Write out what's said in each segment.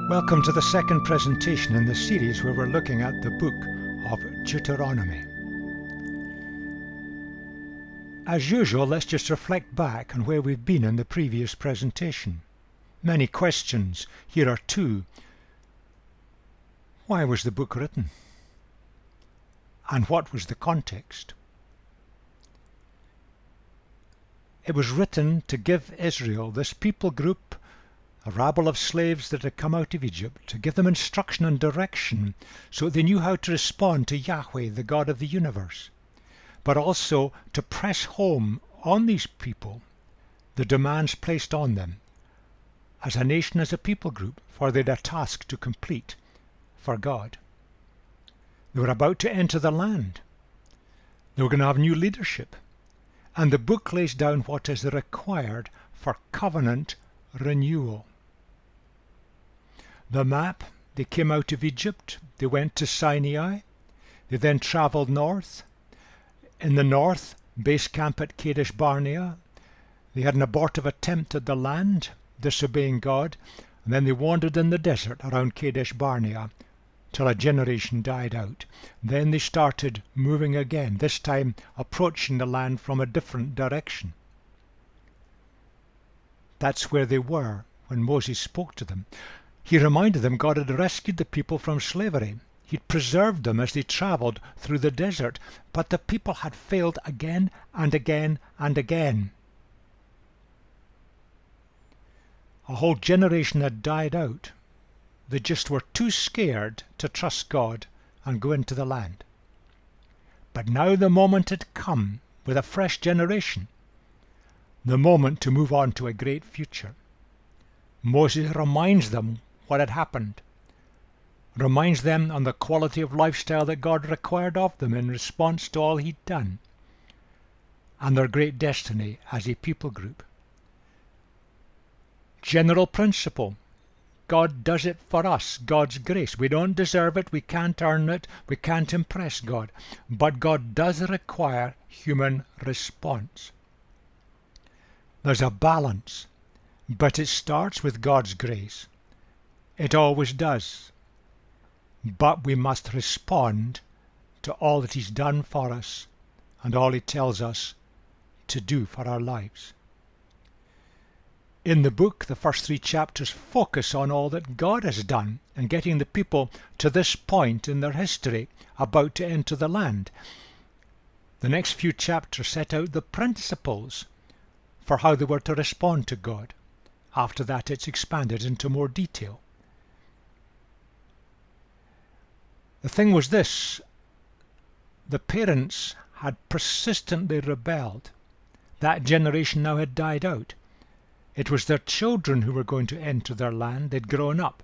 Welcome to the second presentation in the series where we're looking at the book of Deuteronomy. As usual, let's just reflect back on where we've been in the previous presentation. Many questions. Here are two. Why was the book written? And what was the context? It was written to give Israel, this people group, a rabble of slaves that had come out of Egypt, to give them instruction and direction so they knew how to respond to Yahweh, the God of the universe, but also to press home on these people the demands placed on them as a nation, as a people group, for they had a task to complete for God. They were about to enter the land. They were going to have new leadership. And the book lays down what is required for covenant renewal. The map: they came out of Egypt, they went to Sinai, they then travelled north. In the north, base camp at Kadesh Barnea. They had an abortive attempt at the land, disobeying God, and then they wandered in the desert around Kadesh Barnea till a generation died out. Then they started moving again, this time approaching the land from a different direction. That's where they were when Moses spoke to them. He reminded them God had rescued the people from slavery. He'd preserved them as they travelled through the desert, but the people had failed again and again and again. A whole generation had died out. They just were too scared to trust God and go into the land. But now the moment had come with a fresh generation, the moment to move on to a great future. Moses reminds them what had happened, reminds them on the quality of lifestyle that God required of them in response to all he'd done, and their great destiny as a people group. General principle: God does it for us, God's grace. We don't deserve it, we can't earn it, we can't impress God, but God does require human response. There's a balance, but it starts with God's grace. It always does. But we must respond to all that he's done for us and all he tells us to do for our lives. In the book, the first 3 chapters focus on all that God has done in getting the people to this point in their history, about to enter the land. The next few chapters set out the principles for how they were to respond to God. After that, it's expanded into more detail. The thing was this: the parents had persistently rebelled. That generation now had died out. It was their children who were going to enter their land. They'd grown up,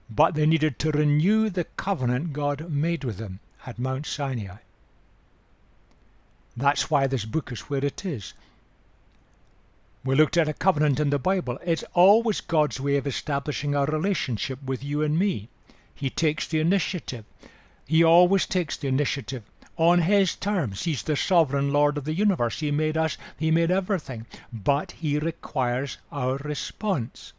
but they needed to renew the covenant God made with them at Mount Sinai. That's why this book is where it is. We looked at a covenant in the Bible. It's always God's way of establishing a relationship with you and me. He takes the initiative. He always takes the initiative on his terms. He's the sovereign Lord of the universe. He made us, he made everything. But he requires our response.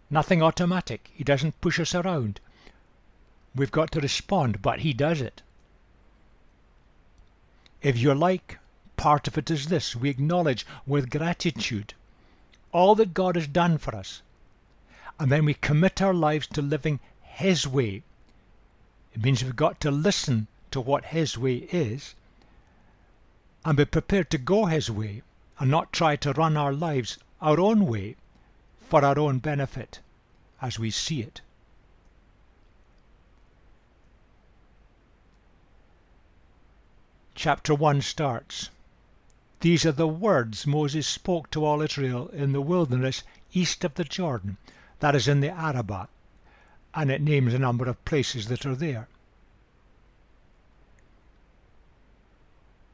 Nothing automatic. He doesn't push us around. We've got to respond, but he does it. If you like, part of it is this: we acknowledge with gratitude all that God has done for us, and then we commit our lives to living his way. It means we've got to listen to what his way is and be prepared to go his way and not try to run our lives our own way for our own benefit as we see it. Chapter 1 starts: "These are the words Moses spoke to all Israel in the wilderness east of the Jordan," that is in the Arabah, and it names a number of places that are there.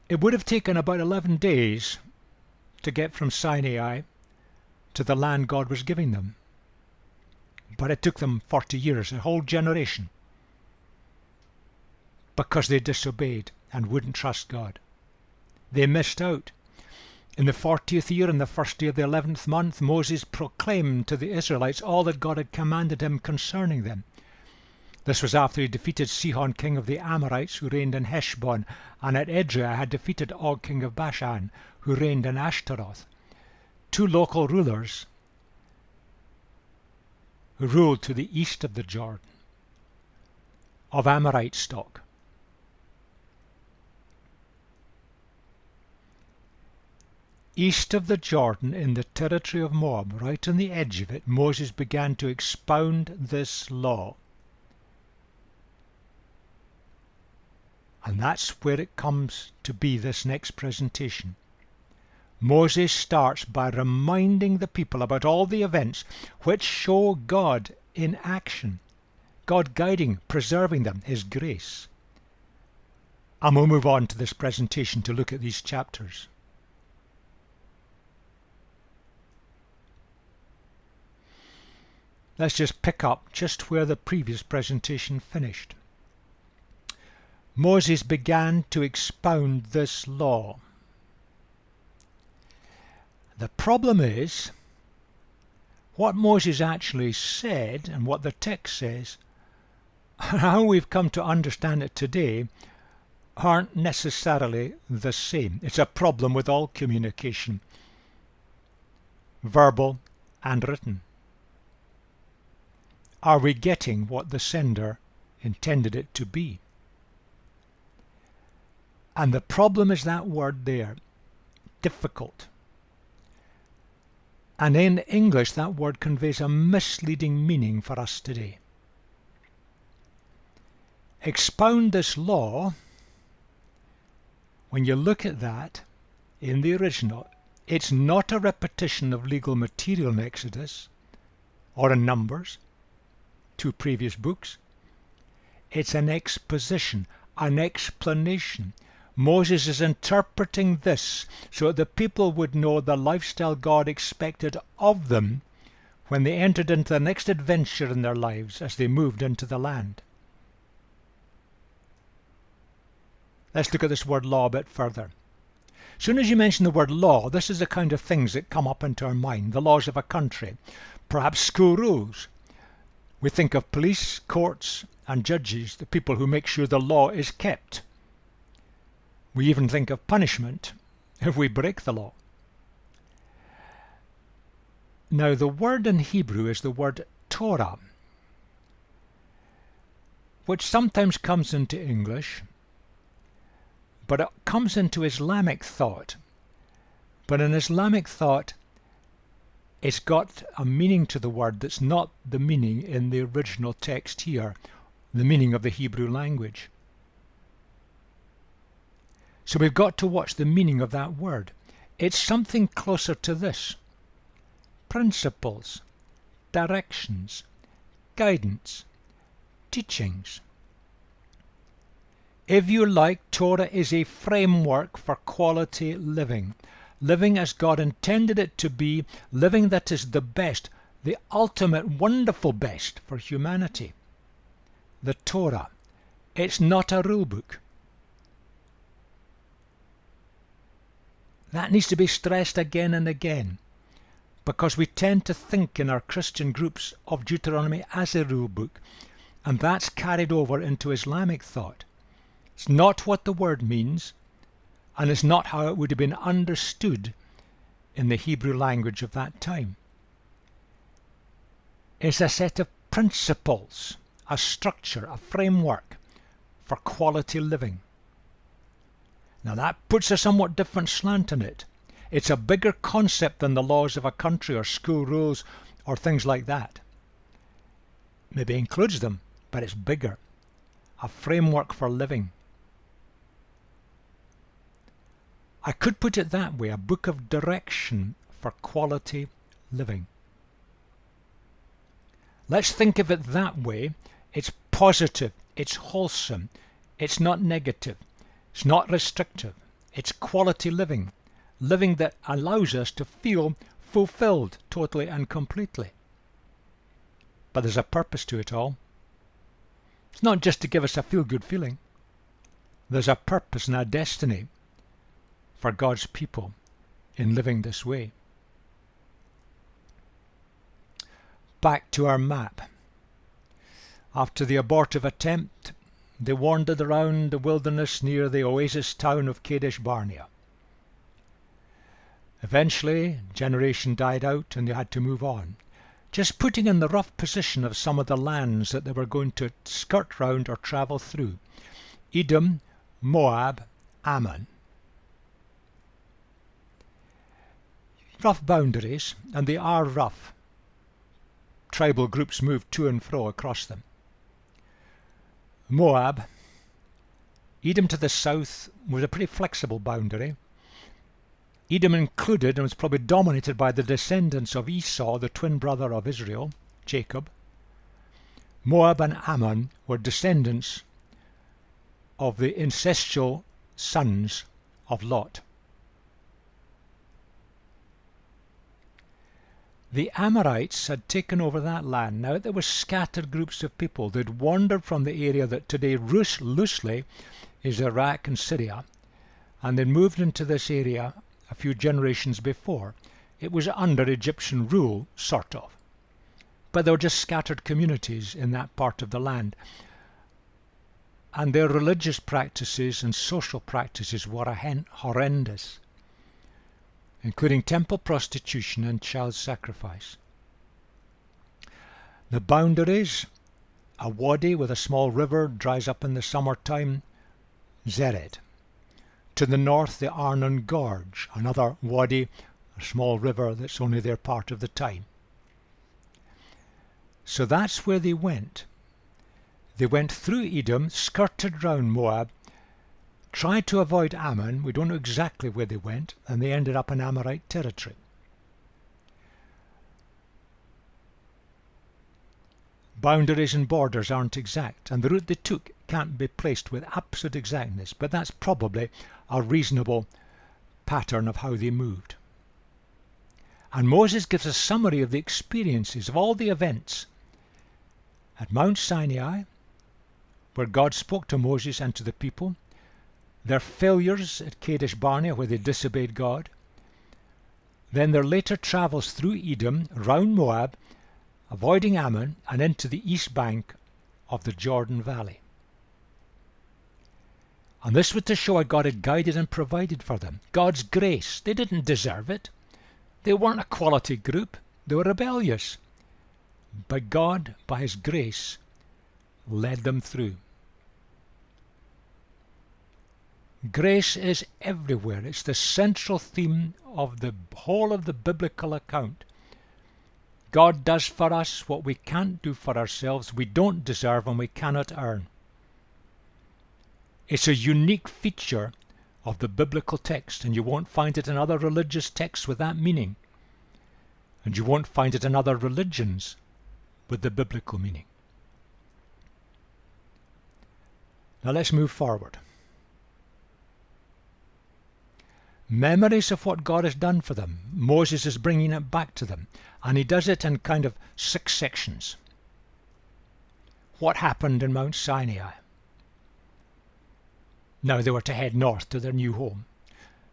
It would have taken about 11 days to get from Sinai to the land God was giving them, but it took them 40 years, a whole generation, because they disobeyed and wouldn't trust God. They missed out. In the 40th year, in the first day of the 11th month, Moses proclaimed to the Israelites all that God had commanded him concerning them. This was after he defeated Sihon, king of the Amorites, who reigned in Heshbon, and at Edrei had defeated Og, king of Bashan, who reigned in Ashtaroth. Two local rulers who ruled to the east of the Jordan, of Amorite stock. East of the Jordan, in the territory of Moab, right on the edge of it, Moses began to expound this law. And that's where it comes to be this next presentation. Moses starts by reminding the people about all the events which show God in action, God guiding, preserving them, His grace. And we'll move on to this presentation to look at these chapters. Let's just pick up just where the previous presentation finished. Moses began to expound this law. The problem is, what Moses actually said and what the text says, and how we've come to understand it today, aren't necessarily the same. It's a problem with all communication, verbal and written. Are we getting what the sender intended it to be? And the problem is that word there, difficult. And in English that word conveys a misleading meaning for us today. Expound this law, when you look at that in the original, it's not a repetition of legal material in Exodus or in Numbers, two previous books. It's an exposition, an explanation. Moses is interpreting this so that the people would know the lifestyle God expected of them when they entered into the next adventure in their lives as they moved into the land. Let's look at this word law a bit further. As soon as you mention the word law, this is the kind of things that come up into our mind, the laws of a country, perhaps school rules. We think of police, courts and judges, the people who make sure the law is kept. We even think of punishment if we break the law. Now the word in Hebrew is the word Torah, which sometimes comes into English, but it comes into Islamic thought. But in Islamic thought, it's got a meaning to the word that's not the meaning in the original text here, the meaning of the Hebrew language. So we've got to watch the meaning of that word. It's something closer to this: principles, directions, guidance, teachings. If you like, Torah is a framework for quality living. Living as God intended it to be, living that is the best, the ultimate wonderful best for humanity. The Torah. It's not a rule book. That needs to be stressed again and again, because we tend to think in our Christian groups of Deuteronomy as a rule book, and that's carried over into Islamic thought. It's not what the word means, and it's not how it would have been understood in the Hebrew language of that time. It's a set of principles, a structure, a framework for quality living. Now that puts a somewhat different slant on it. It's a bigger concept than the laws of a country or school rules or things like that. Maybe includes them, but it's bigger. A framework for living. I could put it that way, a book of direction for quality living. Let's think of it that way. It's positive, it's wholesome, it's not negative, it's not restrictive, it's quality living. Living that allows us to feel fulfilled totally and completely. But there's a purpose to it all. It's not just to give us a feel-good feeling. There's a purpose and a destiny for God's people in living this way. Back to our map. After the abortive attempt, they wandered around the wilderness near the oasis town of Kadesh Barnea. Eventually, generation died out and they had to move on, just putting in the rough position of some of the lands that they were going to skirt round or travel through: Edom, Moab, Ammon. Rough boundaries, and they are rough. Tribal groups move to and fro across them. Moab, Edom to the south, was a pretty flexible boundary. Edom included and was probably dominated by the descendants of Esau, the twin brother of Israel, Jacob. Moab and Ammon were descendants of the incestual sons of Lot. The Amorites had taken over that land. Now there were scattered groups of people. They'd wandered from the area that today loosely is Iraq and Syria, and they moved into this area a few generations before. It was under Egyptian rule, sort of. But they were just scattered communities in that part of the land. And their religious practices and social practices were horrendous, including temple prostitution and child sacrifice. The boundaries: a wadi with a small river dries up in the summertime, Zered. To the north, the Arnon Gorge, another wadi, a small river that's only there part of the time. So that's where they went. They went through Edom, skirted round Moab, tried to avoid Ammon. We don't know exactly where they went, and they ended up in Amorite territory. Boundaries and borders aren't exact, and the route they took can't be placed with absolute exactness, but that's probably a reasonable pattern of how they moved. And Moses gives a summary of the experiences of all the events at Mount Sinai, where God spoke to Moses and to the people, their failures at Kadesh Barnea, where they disobeyed God, then their later travels through Edom, round Moab, avoiding Ammon, and into the east bank of the Jordan Valley. And this was to show how God had guided and provided for them. God's grace. They didn't deserve it. They weren't a quality group. They were rebellious. But God, by His grace, led them through. Grace is everywhere. It's the central theme of the whole of the biblical account. God does for us what we can't do for ourselves, we don't deserve and we cannot earn. It's a unique feature of the biblical text, and you won't find it in other religious texts with that meaning. And you won't find it in other religions with the biblical meaning. Now let's move forward. Memories of what God has done for them. Moses is bringing it back to them, and he does it in kind of 6 sections. What happened in Mount Sinai? Now they were to head north to their new home.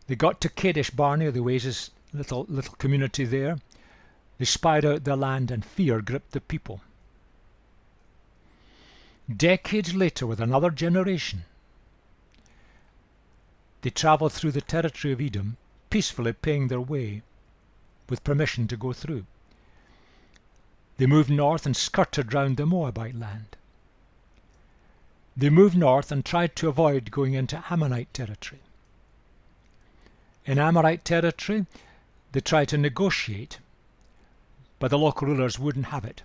They got to Kadesh Barnea, the oasis, little community there. They spied out the land, and fear gripped the people. Decades later, with another generation, they travelled through the territory of Edom, peacefully paying their way, with permission to go through. They moved north and skirted round the Moabite land. They moved north and tried to avoid going into Ammonite territory. In Amorite territory, they tried to negotiate, but the local rulers wouldn't have it,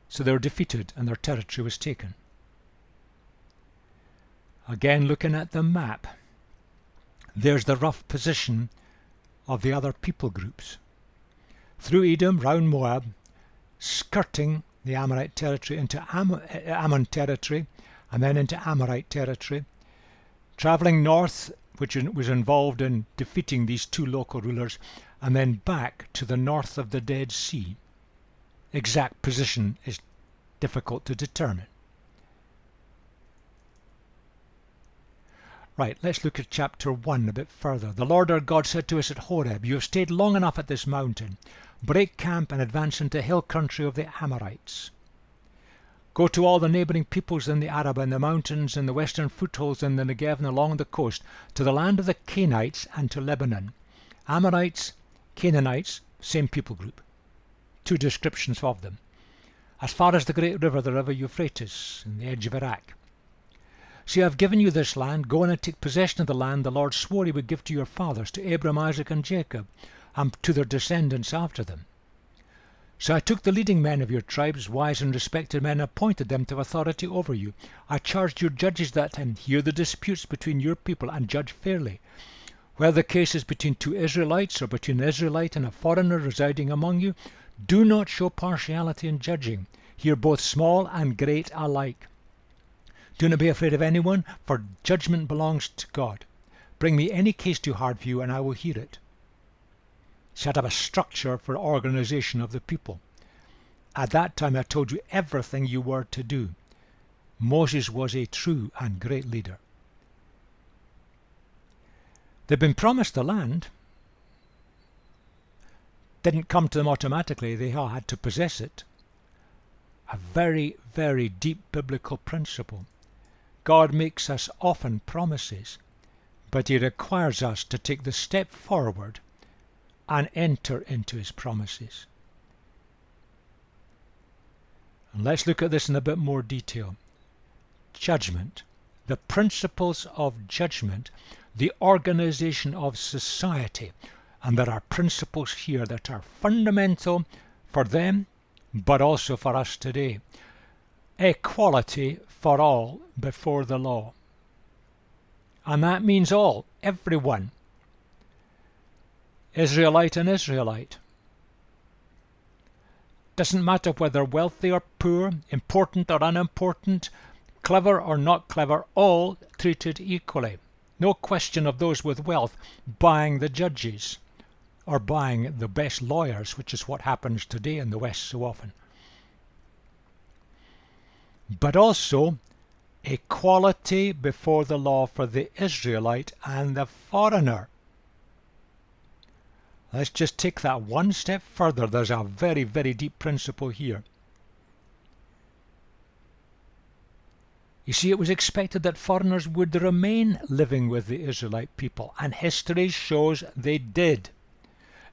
so they were defeated and their territory was taken. Again, looking at the map, there's the rough position of the other people groups. Through Edom, round Moab, skirting the Amorite territory into Ammon territory, and then into Amorite territory, travelling north, which was involved in defeating these 2 local rulers, and then back to the north of the Dead Sea. Exact position is difficult to determine. Right, let's look at chapter 1 a bit further. The Lord our God said to us at Horeb, "You have stayed long enough at this mountain. Break camp and advance into hill country of the Amorites. Go to all the neighbouring peoples in the Arabah, in the mountains, in the western foothills, in the Negev, and along the coast, to the land of the Canaanites and to Lebanon." Amorites, Canaanites, same people group. Two descriptions of them. As far as the great river, the river Euphrates, in the edge of Iraq. "See, I have given you this land. Go in and take possession of the land the Lord swore he would give to your fathers, to Abraham, Isaac, and Jacob, and to their descendants after them. So I took the leading men of your tribes, wise and respected men, and appointed them to authority over you. I charged your judges that time, hear the disputes between your people and judge fairly. Whether the case is between two Israelites or between an Israelite and a foreigner residing among you, do not show partiality in judging. Hear both small and great alike. Do not be afraid of anyone, for judgment belongs to God. Bring me any case too hard for you, and I will hear it." Set up a structure for organization of the people. At that time I told you everything you were to do. Moses was a true and great leader. They'd been promised the land. Didn't come to them automatically. They all had to possess it. A very, very deep biblical principle. God makes us often promises, but he requires us to take the step forward and enter into his promises. And let's look at this in a bit more detail. Judgment, the principles of judgment, the organization of society. And there are principles here that are fundamental for them, but also for us today. Equality for all before the law. And that means all, everyone. Israelite and Israelite. Doesn't matter whether wealthy or poor, important or unimportant, clever or not clever, all treated equally. No question of those with wealth buying the judges or buying the best lawyers, which is what happens today in the West so often. But also equality before the law for the Israelite and the foreigner. Let's just take that one step further. There's a very, very deep principle here. You see, it was expected that foreigners would remain living with the Israelite people, and history shows they did.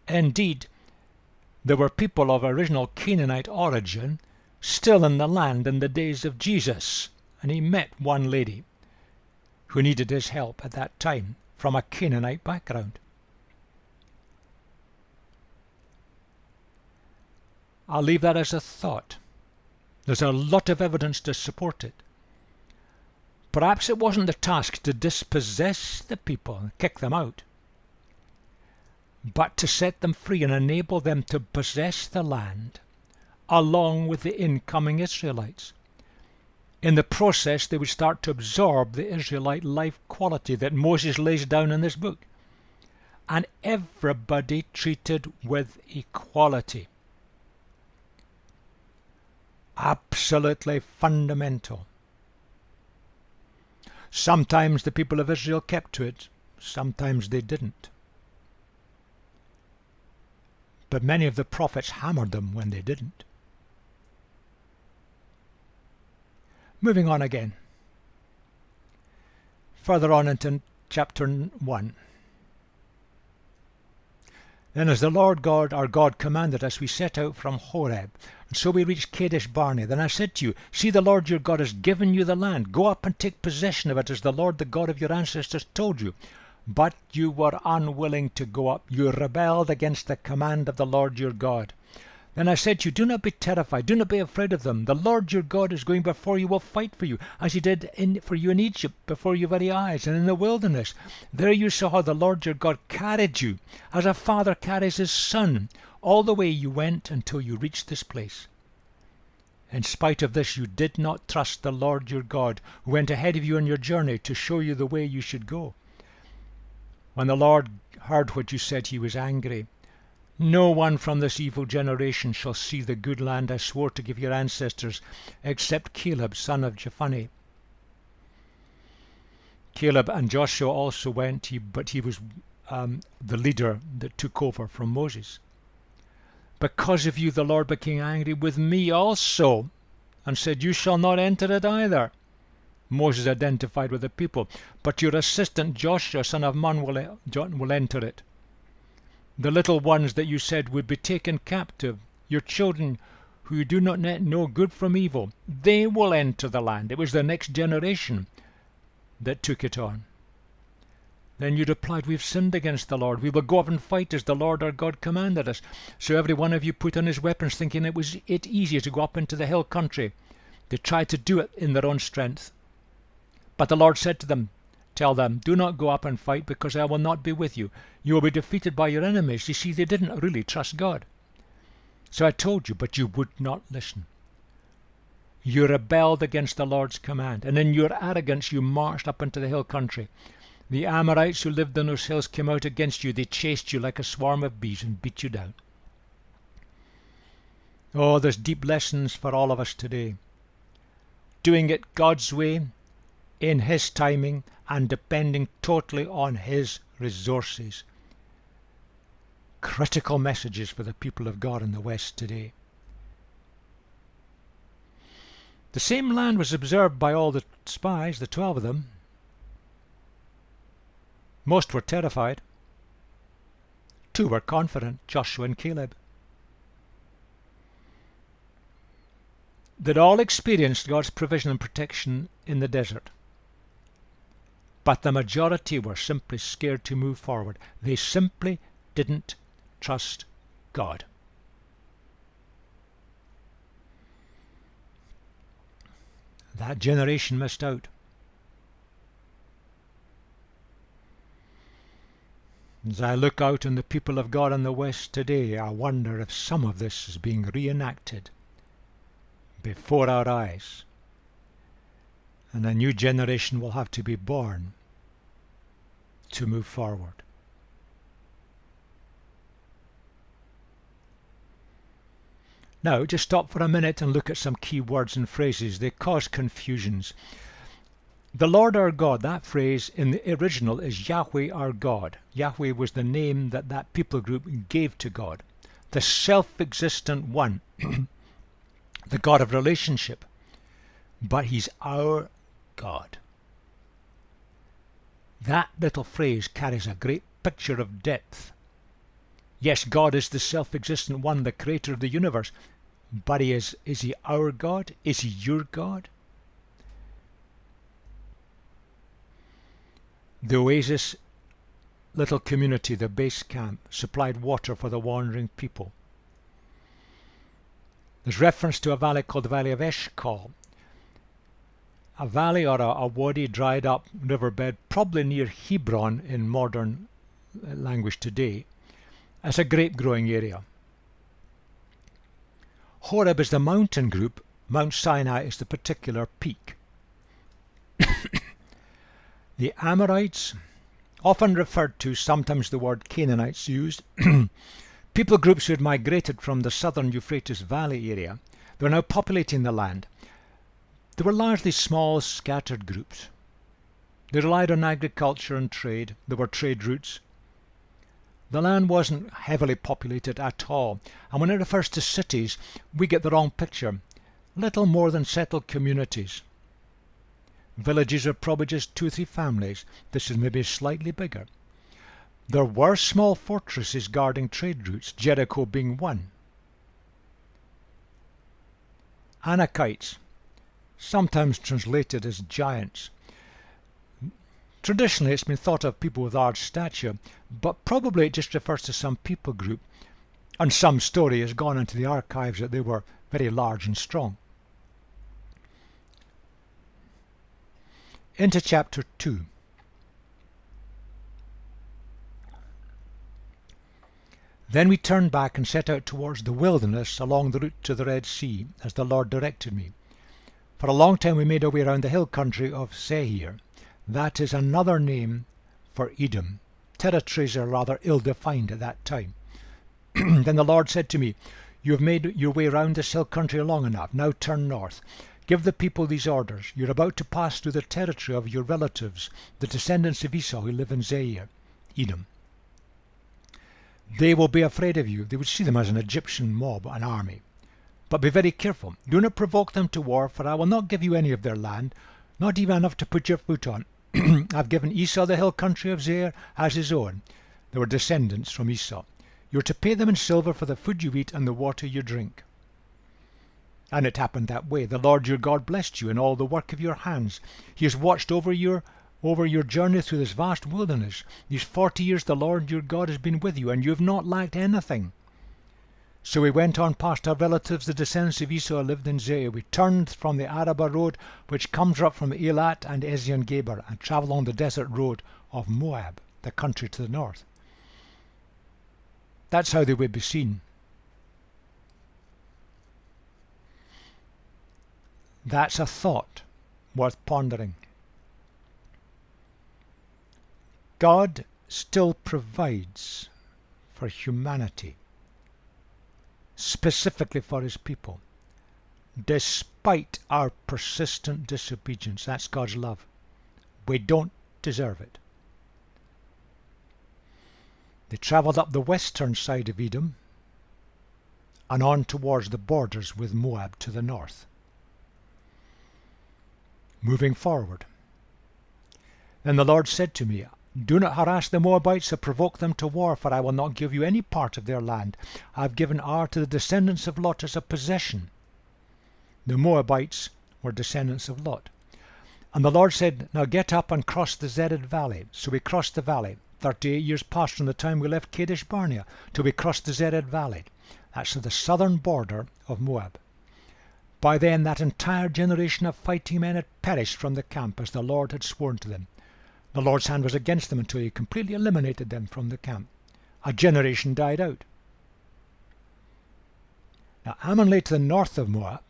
Indeed, there were people of original Canaanite origin still in the land in the days of Jesus, and he met one lady who needed his help at that time from a Canaanite background. I'll leave that as a thought. There's a lot of evidence to support it. Perhaps it wasn't the task to dispossess the people and kick them out, but to set them free and enable them to possess the land along with the incoming Israelites. In the process, they would start to absorb the Israelite life quality that Moses lays down in this book, and everybody treated with equality. Absolutely fundamental. Sometimes the people of Israel kept to it, sometimes they didn't. But many of the prophets hammered them when they didn't. Moving on again. Further on into chapter 1. Then as the Lord God, our God, commanded us, we set out from Horeb, and so we reached Kadesh Barnea. Then I said to you, see, the Lord your God has given you the land. Go up and take possession of it, as the Lord, the God of your ancestors, told you. But you were unwilling to go up. You rebelled against the command of the Lord your God. Then I said to you, do not be terrified, do not be afraid of them. The Lord your God is going before you, will fight for you, as he did for you in Egypt, before your very eyes, and in the wilderness. There you saw how the Lord your God carried you, as a father carries his son, all the way you went until you reached this place. In spite of this, you did not trust the Lord your God, who went ahead of you on your journey to show you the way you should go. When the Lord heard what you said, he was angry. No one from this evil generation shall see the good land I swore to give your ancestors, except Caleb, son of Jephunneh. Caleb and Joshua also went, but he was the leader that took over from Moses. Because of you the Lord became angry with me also, and said, you shall not enter it either. Moses identified with the people, but your assistant Joshua, son of Nun, will enter it. The little ones that you said would be taken captive, your children who you do not know good from evil, they will enter the land. It was the next generation that took it on. Then you replied, we've sinned against the Lord. We will go up and fight as the Lord our God commanded us. So every one of you put on his weapons, thinking it was easier to go up into the hill country. They tried to do it in their own strength. But the Lord said to them, tell them, do not go up and fight, because I will not be with you. You will be defeated by your enemies. You see, they didn't really trust God. So I told you, but you would not listen. You rebelled against the Lord's command, and in your arrogance you marched up into the hill country. The Amorites who lived on those hills came out against you. They chased you like a swarm of bees and beat you down. Oh, there's deep lessons for all of us today. Doing it God's way, in his timing, and depending totally on his resources. Critical messages for the people of God in the West today. The same land was observed by all the spies, the 12 of them. Most were terrified. 2 were confident, Joshua and Caleb. They'd all experienced God's provision and protection in the desert. But the majority were simply scared to move forward. They simply didn't trust God. That generation missed out. As I look out on the people of God in the West today, I wonder if some of this is being reenacted before our eyes, and a new generation will have to be born to move forward. Now, just stop for a minute and look at some key words and phrases. They cause confusions. The Lord our God, that phrase in the original is Yahweh our God. Yahweh was the name that that people group gave to God. The self-existent one, the God of relationship. But he's our God. That little phrase carries a great picture of depth. Yes, God is the self-existent one, the creator of the universe. But is he our God? Is he your God? The Oasis little community, the base camp, supplied water for the wandering people. There's reference to a valley called the Valley of Eshcol. A valley or a wadi, dried up riverbed, probably near Hebron in modern language today, as a grape growing area. Horeb is the mountain group, Mount Sinai is the particular peak. The Amorites, often referred to, sometimes the word Canaanites used, people groups who had migrated from the southern Euphrates Valley area, they were now populating the land. They were largely small, scattered groups. They relied on agriculture and trade. There were trade routes. The land wasn't heavily populated at all, and when it refers to cities, we get the wrong picture. Little more than settled communities. Villages are probably just 2 or 3 families. This is maybe slightly bigger. There were small fortresses guarding trade routes, Jericho being one. Anakites, sometimes translated as giants. Traditionally it's been thought of people with large stature, but probably it just refers to some people group, and some story has gone into the archives that they were very large and strong. Into chapter 2. Then we turned back and set out towards the wilderness along the route to the Red Sea, as the Lord directed me. For a long time we made our way around the hill country of Seir. That is another name for Edom. Territories are rather ill-defined at that time. Then the Lord said to me, "You have made your way around this hill country long enough. Now turn north. Give the people these orders. You're about to pass through the territory of your relatives, the descendants of Esau who live in Seir, Edom. They will be afraid of you. They would see them as an Egyptian mob, an army. But be very careful. Do not provoke them to war, for I will not give you any of their land, not even enough to put your foot on. I've given Esau the hill country of Seir as his own. They were descendants from Esau. You are to pay them in silver for the food you eat and the water you drink. And it happened that way. The Lord your God blessed you in all the work of your hands. He has watched over your journey through this vast wilderness. These 40 years the Lord your God has been with you, and you have not lacked anything. So we went on past our relatives, the descendants of Esau lived in Seir. We turned from the Arabah road, which comes up from Elat and Ezion-Geber, and travelled along the desert road of Moab, the country to the north. That's how they would be seen. That's a thought worth pondering. God still provides for humanity, specifically for his people, despite our persistent disobedience. That's God's love. We don't deserve it. They travelled up the western side of Edom and on towards the borders with Moab to the north. Moving forward. Then the Lord said to me, do not harass the Moabites or provoke them to war, for I will not give you any part of their land. I have given Ar to the descendants of Lot as a possession. The Moabites were descendants of Lot. And the Lord said, now get up and cross the Zered valley. So we crossed the valley. 38 years passed from the time we left Kadesh Barnea till we crossed the Zered valley. That's at the southern border of Moab. By then that entire generation of fighting men had perished from the camp, as the Lord had sworn to them. The Lord's hand was against them until he completely eliminated them from the camp. A generation died out. Now Ammon lay to the north of Moab.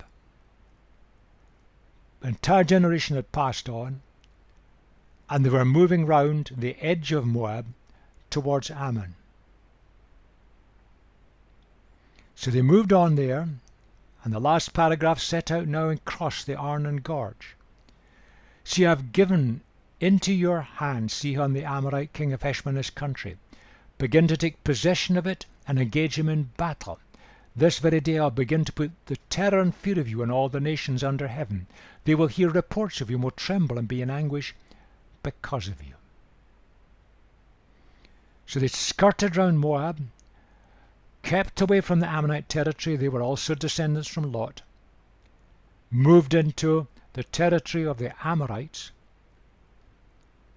The entire generation had passed on, and they were moving round the edge of Moab towards Ammon. So they moved on there, and the last paragraph set out now and crossed the Arnon Gorge. See, I have given into your hand Sihon the Amorite, king of Heshbon, his country. Begin to take possession of it and engage him in battle. This very day I'll begin to put the terror and fear of you in all the nations under heaven. They will hear reports of you and will tremble and be in anguish because of you. So they skirted round Moab, kept away from the Ammonite territory. They were also descendants from Lot. Moved into the territory of the Amorites,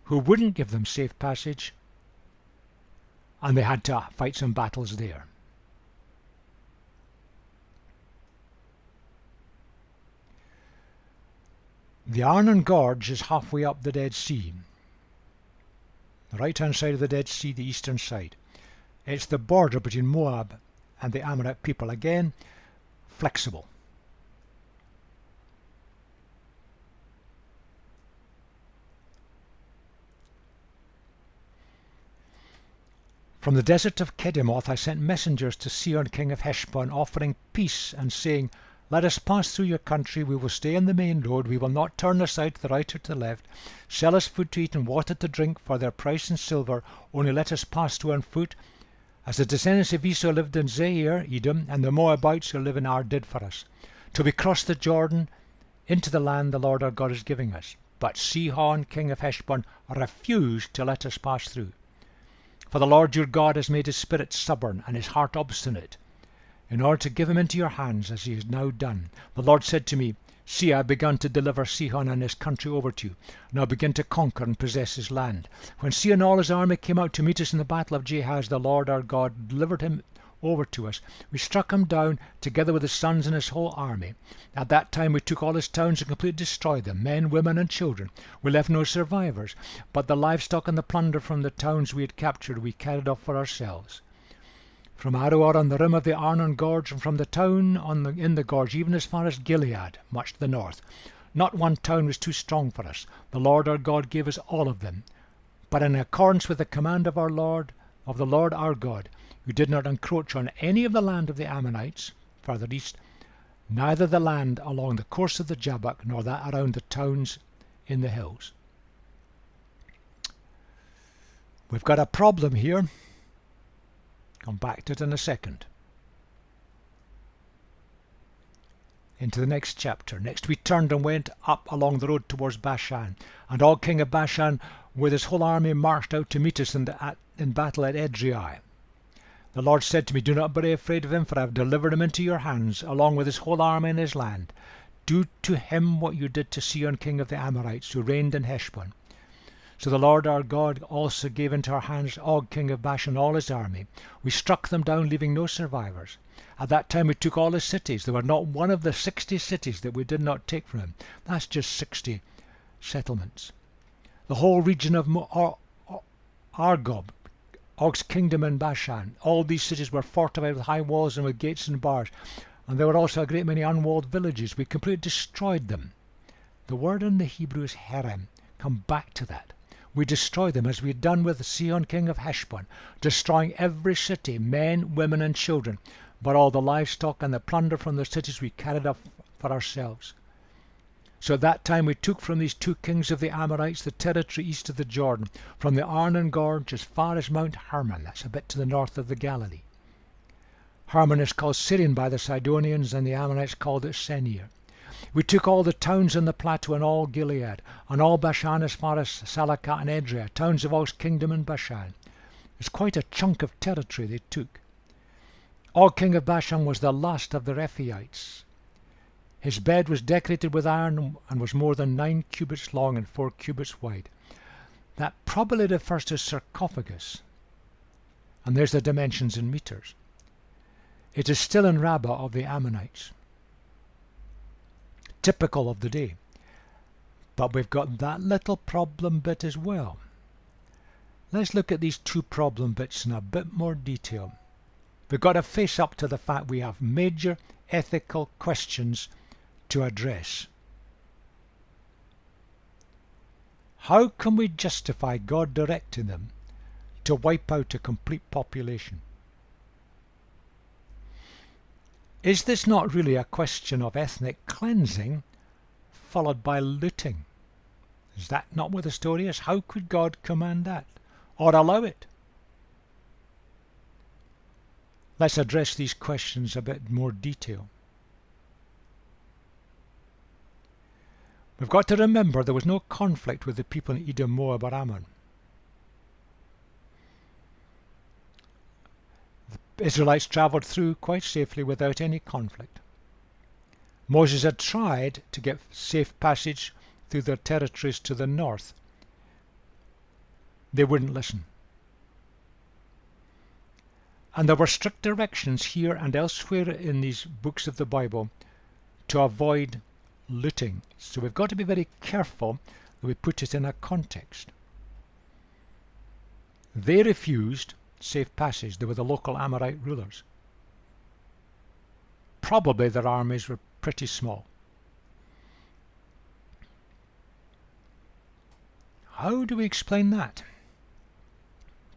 who wouldn't give them safe passage, and they had to fight some battles there. The Arnon Gorge is halfway up the Dead Sea. The right-hand side of the Dead Sea, the eastern side. It's the border between Moab and the Amorite people. Again, flexible. From the desert of Kedemoth I sent messengers to Sihon king of Heshbon, offering peace and saying, let us pass through your country. We will stay on the main road. We will not turn aside to the right or to the left. Sell us food to eat and water to drink for their price in silver. Only let us pass through on foot, as the descendants of Esau lived in Seir, Edom, and the Moabites who live in Ar did for us, till we crossed the Jordan into the land the Lord our God is giving us. But Sihon king of Heshbon refused to let us pass through. For the Lord your God has made his spirit stubborn and his heart obstinate, in order to give him into your hands, as he has now done. The Lord said to me, see, I have begun to deliver Sihon and his country over to you. Now begin to conquer and possess his land. When Sihon and all his army came out to meet us in the battle of Jahaz, the Lord our God delivered him over to us. We struck him down, together with his sons and his whole army. At that time we took all his towns and completely destroyed them, men, women, and children. We left no survivors, but the livestock and the plunder from the towns we had captured we carried off for ourselves. From Aroer on the rim of the Arnon Gorge, and from the town in the gorge, even as far as Gilead, much to the north. Not one town was too strong for us. The Lord our God gave us all of them. But in accordance with the command of the Lord our God, who did not encroach on any of the land of the Ammonites, further east, neither the land along the course of the Jabbok nor that around the towns in the hills. We've got a problem here. Come back to it in a second. Into the next chapter. Next we turned and went up along the road towards Bashan. And Og king of Bashan with his whole army marched out to meet us in battle at Edrei. The Lord said to me, do not be afraid of him, for I have delivered him into your hands, along with his whole army and his land. Do to him what you did to Sihon king of the Amorites, who reigned in Heshbon. So the Lord our God also gave into our hands Og king of Bashan all his army. We struck them down, leaving no survivors. At that time we took all his cities. There were not one of the 60 cities that we did not take from him. That's just 60 settlements. The whole region of Argob, Og's kingdom in Bashan. All these cities were fortified with high walls and with gates and bars. And there were also a great many unwalled villages. We completely destroyed them. The word in the Hebrew is herem. Come back to that. We destroyed them as we had done with Sihon king of Heshbon, destroying every city, men, women and children. But all the livestock and the plunder from the cities we carried off for ourselves. So at that time we took from these 2 kings of the Amorites the territory east of the Jordan, from the Arnon Gorge as far as Mount Hermon. That's a bit to the north of the Galilee. Hermon is called Syrian by the Sidonians, and the Ammonites called it Senir. We took all the towns in the plateau and all Gilead, and all Bashan as far as Salakah and Edrei, towns of Og's kingdom in Bashan. It's quite a chunk of territory they took. Og king of Bashan was the last of the Rephaites. His bed was decorated with iron and was more than 9 cubits long and 4 cubits wide. That probably refers to sarcophagus. And there's the dimensions in meters. It is still in Rabbah of the Ammonites. Typical of the day. But we've got that little problem bit as well. Let's look at these 2 problem bits in a bit more detail. We've got to face up to the fact we have major ethical questions to address. How can we justify God directing them to wipe out a complete population? Is this not really a question of ethnic cleansing followed by looting? Is that not what the story is? How could God command that or allow it? Let's address these questions a bit more detail. We've got to remember there was no conflict with the people in Edom, Moab or Ammon. The Israelites travelled through quite safely without any conflict. Moses had tried to get safe passage through their territories to the north. They wouldn't listen. And there were strict directions here and elsewhere in these books of the Bible to avoid looting. So we've got to be very careful that we put it in a context. They refused safe passage. They were the local Amorite rulers. Probably their armies were pretty small. How do we explain that?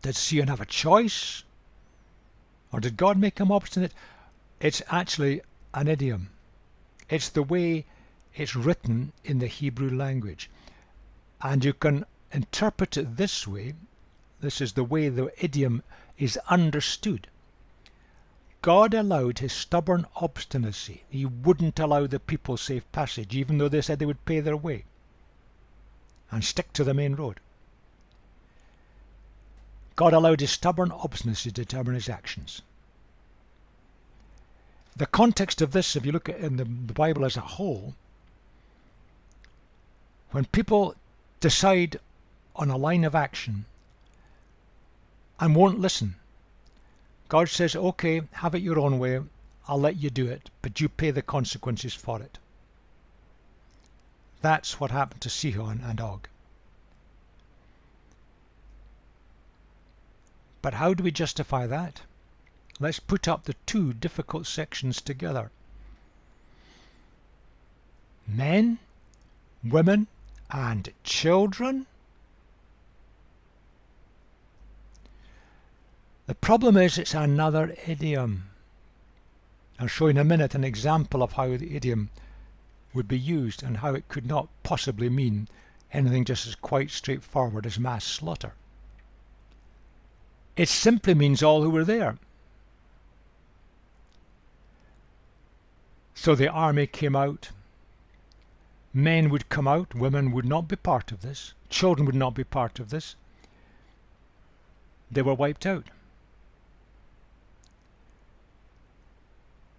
Did Sihon have a choice? Or did God make him obstinate? It's actually an idiom. It's the way it's written in the Hebrew language. And you can interpret it this way. This is the way the idiom is understood. God allowed his stubborn obstinacy. He wouldn't allow the people safe passage, even though they said they would pay their way and stick to the main road. God allowed his stubborn obstinacy to determine his actions. The context of this, if you look at in the Bible as a whole, when people decide on a line of action and won't listen, God says, okay, have it your own way, I'll let you do it, but you pay the consequences for it. That's what happened to Sihon and Og. But how do we justify that? Let's put up the 2 difficult sections together. Men, women, and children? The problem is it's another idiom. I'll show you in a minute an example of how the idiom would be used and how it could not possibly mean anything just as quite straightforward as mass slaughter. It simply means all who were there. So the army came out. Men would come out, women would not be part of this, children would not be part of this. They were wiped out.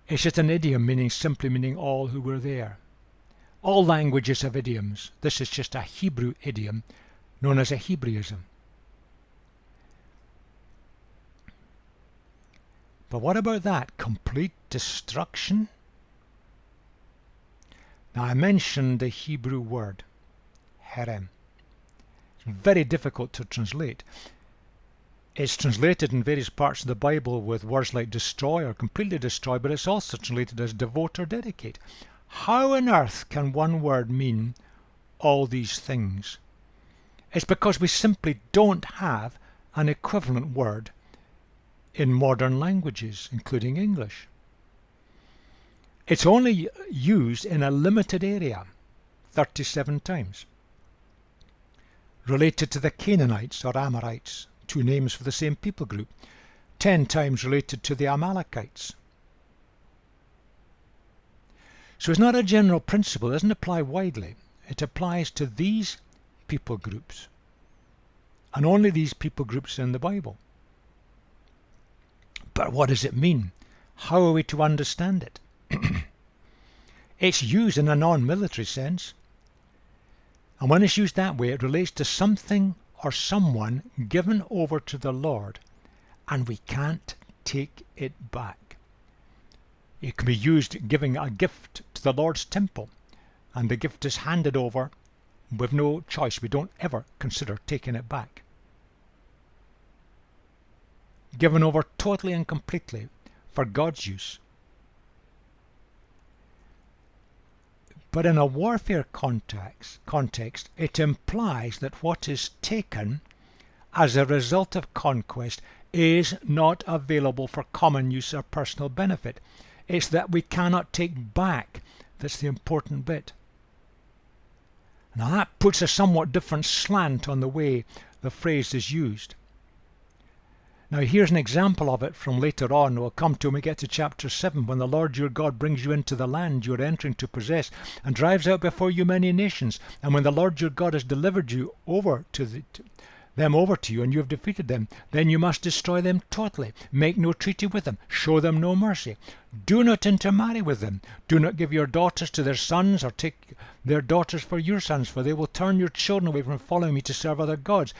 It's just an idiom simply meaning all who were there. All languages have idioms. This is just a Hebrew idiom known as a Hebraism. But what about that? Complete destruction? Now I mentioned the Hebrew word, herem. It's very difficult to translate. It's translated in various parts of the Bible with words like destroy or completely destroy, but it's also translated as devote or dedicate. How on earth can one word mean all these things? It's because we simply don't have an equivalent word in modern languages, including English. It's only used in a limited area, 37 times. Related to the Canaanites or Amorites, 2 names for the same people group. 10 times related to the Amalekites. So it's not a general principle, it doesn't apply widely. It applies to these people groups, and only these people groups in the Bible. But what does it mean? How are we to understand it? It's used in a non-military sense, and when it's used that way, it relates to something or someone given over to the Lord, and we can't take it back. It can be used giving a gift to the Lord's temple, and the gift is handed over with no choice. We don't ever consider taking it back. Given over totally and completely for God's use. But in a warfare context, it implies that what is taken as a result of conquest is not available for common use or personal benefit. It's that we cannot take back that's the important bit. Now that puts a somewhat different slant on the way the phrase is used. Now here's an example of it from later on. We'll come to when we get to chapter 7, when the Lord your God brings you into the land you are entering to possess, and drives out before you many nations. And when the Lord your God has delivered you over to you, and you have defeated them, then you must destroy them totally. Make no treaty with them. Show them no mercy. Do not intermarry with them. Do not give your daughters to their sons, or take their daughters for your sons, for they will turn your children away from following me to serve other gods.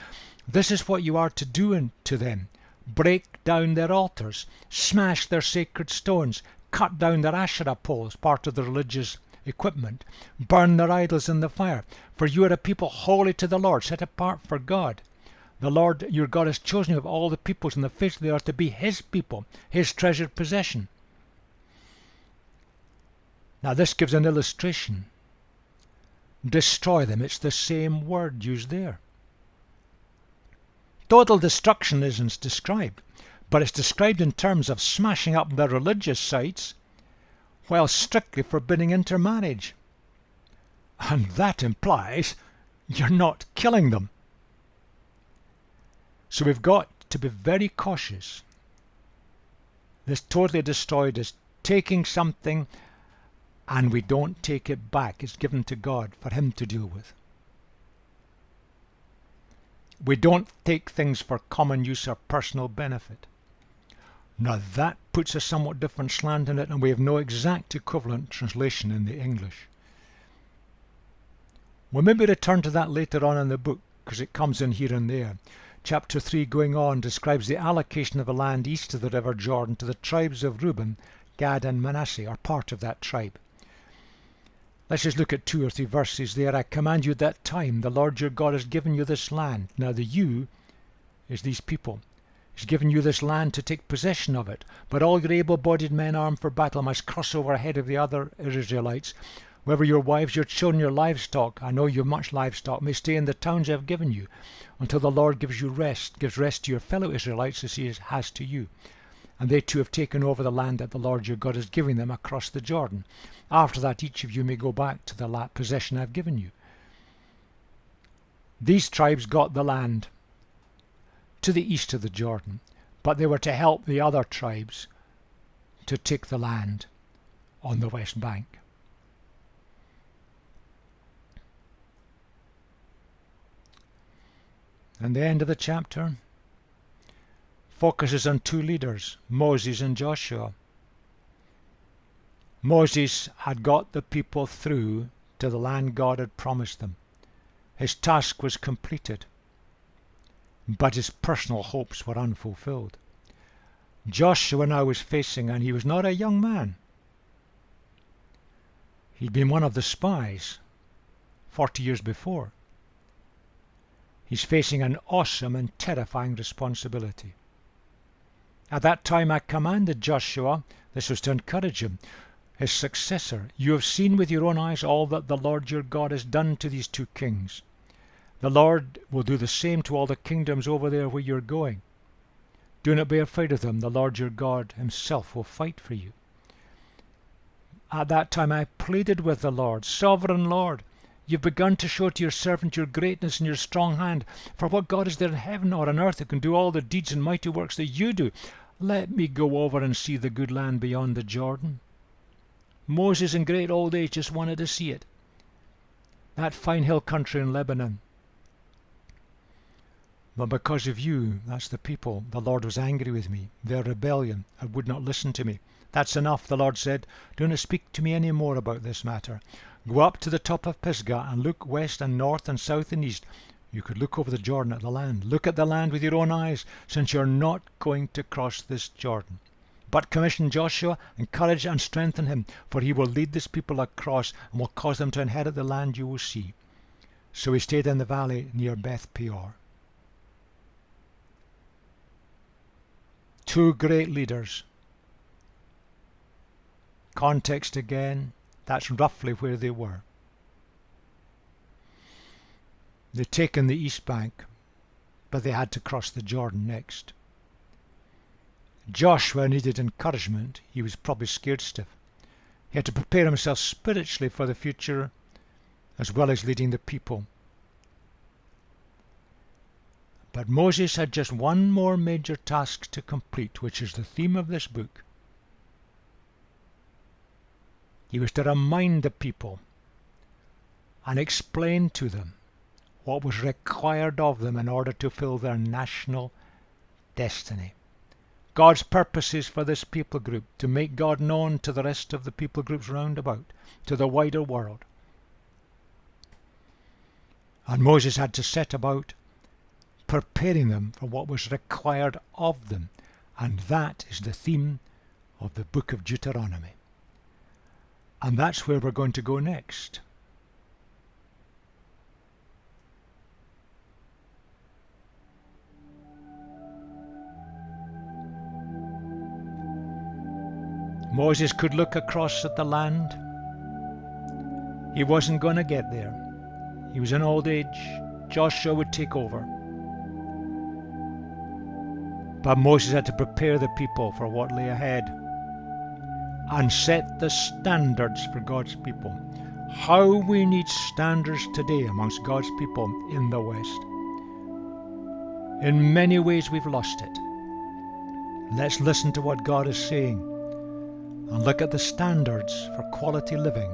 This is what you are to do to them. Break down their altars, smash their sacred stones, cut down their Asherah poles, part of the religious equipment, burn their idols in the fire. For you are a people holy to the Lord, set apart for God. The Lord your God has chosen you of all the peoples on the face of the earth to be his people, his treasured possession. Now this gives an illustration. Destroy them, it's the same word used there. Total destruction isn't described, but it's described in terms of smashing up their religious sites while strictly forbidding intermarriage. And that implies you're not killing them. So we've got to be very cautious. This totally destroyed is taking something and we don't take it back. It's given to God for him to deal with. We don't take things for common use or personal benefit. Now that puts a somewhat different slant in it, and we have no exact equivalent translation in the English. We'll maybe return to that later on in the book, because it comes in here and there. Chapter 3 going on describes the allocation of the land east of the river Jordan to the tribes of Reuben, Gad and Manasseh, are part of that tribe. Let's just look at 2 or 3 verses there. I command you at that time, the Lord your God has given you this land. Now the you is these people. He's given you this land to take possession of it. But all your able-bodied men armed for battle must cross over ahead of the other Israelites. Wherever your wives, your children, your livestock, I know you have much livestock, may stay in the towns I have given you, until the Lord gives rest to your fellow Israelites as he has to you. and they too have taken over the land that the Lord your God is giving them across the Jordan. After that, each of you may go back to the possession I've given you. These tribes got the land to the east of the Jordan, but they were to help the other tribes to take the land on the west bank. And the end of the chapter focuses on two leaders, Moses and Joshua. Moses had got the people through to the land God had promised them. His task was completed, but his personal hopes were unfulfilled. Joshua now was facing, and he was not a young man. He'd been one of the spies 40 years before. He's facing an awesome and terrifying responsibility. At that time I commanded Joshua, this was to encourage him, his successor, "You have seen with your own eyes all that the Lord your God has done to these two kings. The Lord will do the same to all the kingdoms over there where you're going. Do not be afraid of them. The Lord your God himself will fight for you." At that time I pleaded with the Lord, "Sovereign Lord, you've begun to show to your servant your greatness and your strong hand. For what God is there in heaven or on earth that can do all the deeds and mighty works that you do? Let me go over and see the good land beyond the Jordan." Moses in great old age just wanted to see it. That fine hill country in Lebanon. But because of you, that's the people, the Lord was angry with me. Their rebellion, and would not listen to me. "That's enough," the Lord said. "Do not speak to me any more about this matter. Go up to the top of Pisgah and look west and north and south and east." You could look over the Jordan at the land. "Look at the land with your own eyes, since you're not going to cross this Jordan. But commission Joshua, encourage and strengthen him, for he will lead this people across and will cause them to inherit the land you will see." So he stayed in the valley near Beth Peor. Two great leaders. Context again, that's roughly where they were. They'd taken the east bank, but they had to cross the Jordan next. Joshua needed encouragement. He was probably scared stiff. He had to prepare himself spiritually for the future, as well as leading the people. But Moses had just one more major task to complete, which is the theme of this book. He was to remind the people and explain to them what was required of them in order to fulfill their national destiny. God's purposes for this people group, to make God known to the rest of the people groups round about, to the wider world. And Moses had to set about preparing them for what was required of them, and that is the theme of the book of Deuteronomy. And that's where we're going to go next. Moses could look across at the land. He wasn't going to get there. He was in old age. Joshua would take over. But Moses had to prepare the people for what lay ahead and set the standards for God's people. How we need standards today amongst God's people in the West. In many ways we've lost it. Let's listen to what God is saying and look at the standards for quality living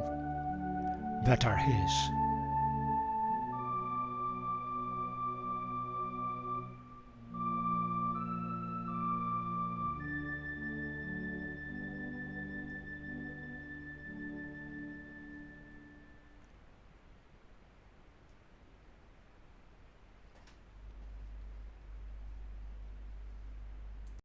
that are His.